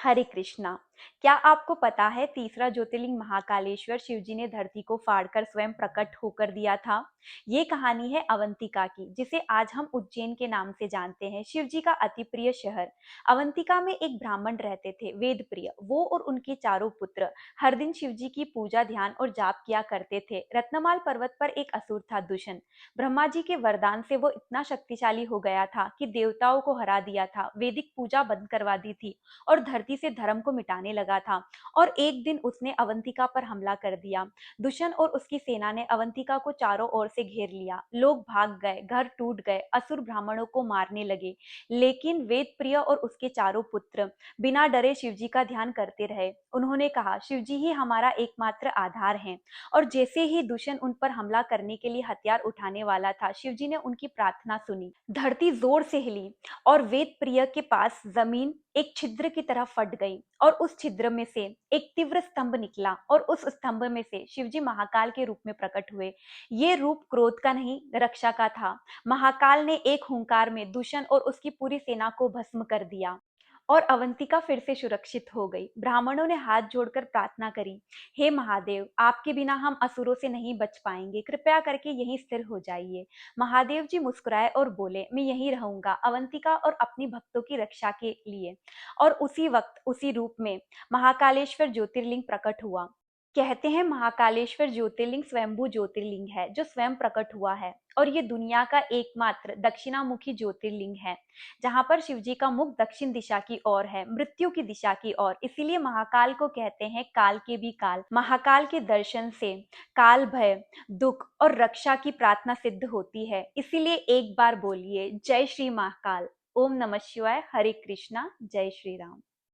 हरे कृष्णा। क्या आपको पता है तीसरा ज्योतिर्लिंग महाकालेश्वर शिवजी ने धरती को फाड़कर स्वयं प्रकट होकर दिया था। ये कहानी है अवंतिका की, जिसे आज हम उज्जैन के नाम से जानते हैं। शिवजी का अति प्रिय शहर अवंतिका में एक ब्राह्मण रहते थे, वेद प्रिय। वो और उनके चारों पुत्र हर दिन शिवजी की पूजा, ध्यान और जाप किया करते थे। रत्नमाल पर्वत पर एक असुर था, दूषण। ब्रह्मा जी के वरदान से वो इतना शक्तिशाली हो गया था कि देवताओं को हरा दिया था, वैदिक पूजा बंद करवा दी थी और धरती से धर्म को मिटाने लगा था। और एक दिन उसने अवंतिका पर हमला कर दिया। दुष्यंत और उसकी सेना ने अवंतिका को चारों ओर से घेर लिया। लोग भाग गए, घर टूट गए, असुर ब्राह्मणों को मारने लगे। लेकिन वेद प्रिय और उसके चारों पुत्र बिना डरे शिवजी का ध्यान करते रहे। उन्होंने कहा, शिवजी ही हमारा एकमात्र आधार है। और जैसे ही दुष्यंत उन पर हमला करने के लिए हथियार उठाने वाला था, शिवजी ने उनकी प्रार्थना सुनी। धरती जोर से हिली और वेद प्रिय के पास जमीन एक छिद्र की तरह फट गई और उस छिद्र में से एक तीव्र स्तंभ निकला और उस स्तंभ में से शिवजी महाकाल के रूप में प्रकट हुए। ये रूप क्रोध का नहीं, रक्षा का था। महाकाल ने एक हुंकार में दुष्यंत और उसकी पूरी सेना को भस्म कर दिया और अवंतिका फिर से सुरक्षित हो गई। ब्राह्मणों ने हाथ जोड़कर प्रार्थना करी, हे महादेव, आपके बिना हम असुरों से नहीं बच पाएंगे, कृपया करके यहीं स्थिर हो जाइए। महादेव जी मुस्कुराए और बोले, मैं यहीं रहूंगा, अवंतिका और अपनी भक्तों की रक्षा के लिए। और उसी वक्त उसी रूप में महाकालेश्वर ज्योतिर्लिंग प्रकट हुआ। कहते हैं महाकालेश्वर ज्योतिर्लिंग स्वयंभू ज्योतिर्लिंग है जो स्वयं प्रकट हुआ है। और ये दुनिया का एकमात्र दक्षिणामुखी ज्योतिर्लिंग है, जहां पर शिवजी का मुख दक्षिण दिशा की ओर है, मृत्यु की दिशा की ओर। इसीलिए महाकाल को कहते हैं काल के भी काल। महाकाल के दर्शन से काल, भय, दुख और रक्षा की प्रार्थना सिद्ध होती है। इसीलिए एक बार बोलिए, जय श्री महाकाल। ओम नमः शिवाय। हरे कृष्णा। जय श्री राम।